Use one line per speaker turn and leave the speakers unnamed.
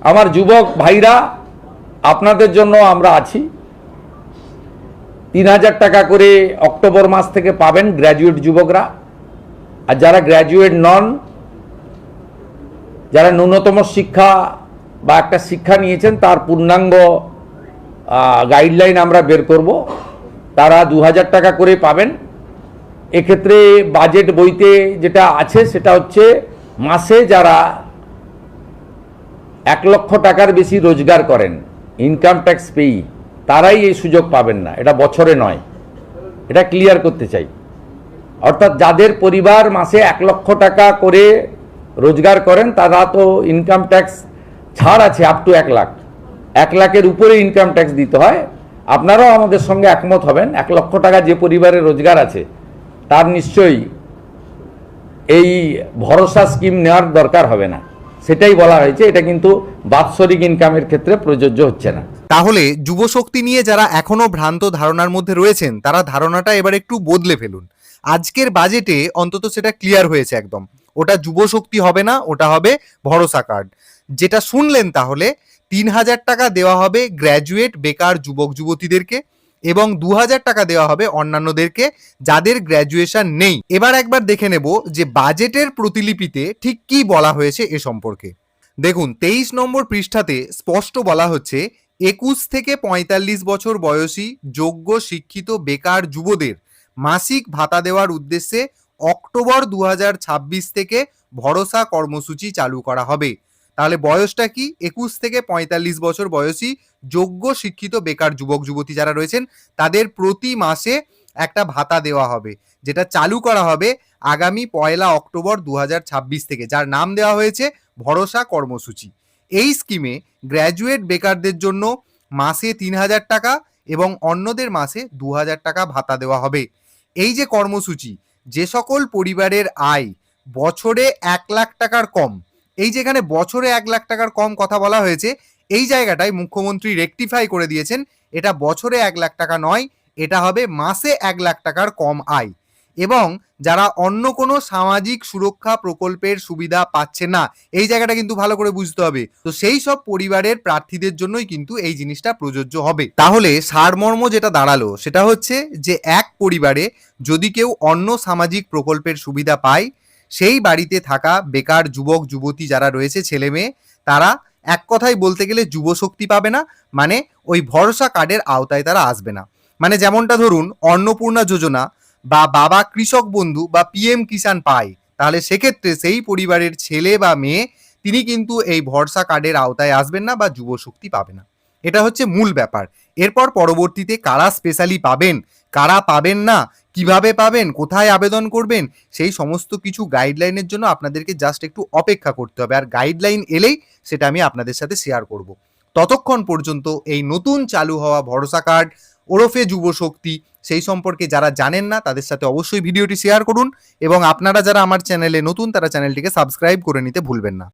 আমার যুবক ভাইরা, আপনাদের জন্য আমরা আছি। 3000 টাকা করে অক্টোবর মাস থেকে পাবেন গ্র্যাজুয়েট যুবকরা। আর যারা গ্র্যাজুয়েট নন, যারা ন্যূনতম শিক্ষা বা একটা শিক্ষা নিয়েছেন, তার পূর্ণাঙ্গ গাইডলাইন আমরা বের করব, তারা 2000 টাকা করে পাবেন। এক্ষেত্রে বাজেট বইতে যেটা আছে সেটা হচ্ছে, মাসে যারা 1 লক্ষ টাকার বেশি রোজগার করেন, ইনকাম ট্যাক্স পেই, তারাই এই সুযোগ পাবেন না। এটা বছরে নয়, এটা ক্লিয়ার করতে চাই। অর্থাৎ যাদের পরিবার মাসে 1 লক্ষ টাকা করে রোজগার করেন, তারা তো ইনকাম ট্যাক্স ছাড় আছে আপ টু 1 লাখ। 1 লাখের উপরে ইনকাম ট্যাক্স দিতে হয়। আপনারাও আমাদের সঙ্গে একমত হবেন, 1 লক্ষ টাকা যে পরিবারের রোজগার আছে তার নিশ্চয়ই এই ভরসা স্কিম নেওয়ার দরকার হবে না। সেটাই বলা হয়েছে। এটা কিন্তু বাৎসরিক ইনকামের ক্ষেত্রে প্রযোজ্য হচ্ছে না।
তাহলে যুবশক্তি নিয়ে যারা এখনো ভ্রান্ত ধারণার মধ্যে রয়েছেন, তারা ধারণাটা এবার একটু বদলে ফেলুন। আজকের বাজেটে অন্তত সেটা ক্লিয়ার হয়েছে একদম। ওটা যুবশক্তি হবে না, ওটা হবে ভরসা কার্ড। যেটা শুনলেন, তাহলে 3000 টাকা দেওয়া হবে গ্র্যাজুয়েট বেকার যুবক যুবতীদেরকে এবং 2000 টাকা দেওয়া হবে অন্যান্যদেরকে যাদের গ্র্যাজুয়েশন নেই। এবার একবার দেখে নেব যে বাজেটের প্রতিলিপিতে ঠিক কি বলা হয়েছে এ সম্পর্কে। দেখুন, 23 নম্বর পৃষ্ঠাতে স্পষ্ট বলা হচ্ছে, 21 থেকে 45 বছর বয়সী যোগ্য শিক্ষিত বেকার যুবদের মাসিক ভাতা দেওয়ার উদ্দেশ্যে অক্টোবর 2026 থেকে ভরসা কর্মসূচি চালু করা হবে। তাহলে বয়সটা কি? 21 থেকে 45 বছর বয়সী যোগ্য শিক্ষিত বেকার যুবক যুবতী যারা রয়েছেন, তাদের প্রতি মাসে একটা ভাতা দেওয়া হবে, যেটা চালু করা হবে আগামী 1 অক্টোবর 2026 থেকে, যার নাম দেওয়া হয়েছে ভরসা কর্মসূচি। এই স্কিমে গ্র্যাজুয়েট বেকারদের জন্য মাসে 3000 টাকা এবং অন্যদের মাসে 2000 টাকা ভাতা দেওয়া হবে। এই যে কর্মসূচি, যে সকল পরিবারের আয় বছরে 1 লাখ টাকার কম, এই যেখানে বছরে 1 লাখ টাকার কম কথা বলা হয়েছে, এই জায়গাটায় মুখ্যমন্ত্রী রেকটিফাই করে দিয়েছেন। এটা বছরে 1 লাখ টাকা নয়, এটা হবে মাসে 1 লাখ টাকার কম আয়। এবং যারা অন্য কোনো সামাজিক সুরক্ষা প্রকল্পের সুবিধা পাচ্ছে না, এই জায়গাটা কিন্তু ভালো করে বুঝতে হবে। তো সেই সব পরিবারের প্রার্থীদের জন্যই কিন্তু এই জিনিসটা প্রযোজ্য হবে। তাহলে সারমর্ম যেটা দাঁড়ালো সেটা হচ্ছে যে, এক পরিবারে যদি কেউ অন্য সামাজিক প্রকল্পের সুবিধা পায়, সেই বাড়িতে থাকা বেকার যুবক যুবতী যারা রয়েছে, ছেলে মেয়ে, তারা এক কথায় বলতে গেলে যুবশক্তি পাবে না, মানে ওই ভরসা কার্ডের আওতায় তারা আসবে না। মানে যেমনটা ধরুন অন্নপূর্ণা যোজনা বা বাবা কৃষক বন্ধু বা পিএম কিষাণ পায়, তাহলে সেক্ষেত্রে সেই পরিবারের ছেলে বা মেয়ে, তিনি কিন্তু এই ভরসা কার্ডের আওতায় আসবেন না বা যুবশক্তি পাবে না। এটা হচ্ছে মূল ব্যাপার। এরপর পরবর্তীতে কারা স্পেশালি পাবেন, কারা পাবেন না, কিভাবে পাবেন, কোথায় আবেদন করবেন, সেই সমস্ত কিছু গাইডলাইনের জন্য আপনাদেরকে জাস্ট একটু অপেক্ষা করতে হবে। আর গাইডলাইন এলেই সেটা আমি আপনাদের সাথে শেয়ার করব। ততক্ষণ পর্যন্ত এই নতুন চালু হওয়া ভরসা কার্ড ওরফে যুবশক্তি, সেই সম্পর্কে যারা জানেন না, তাদের সাথে অবশ্যই ভিডিওটি শেয়ার করুন এবং আপনারা যারা আমার চ্যানেলে নতুন, তারা চ্যানেলটিকে সাবস্ক্রাইব করে নিতে ভুলবেন না।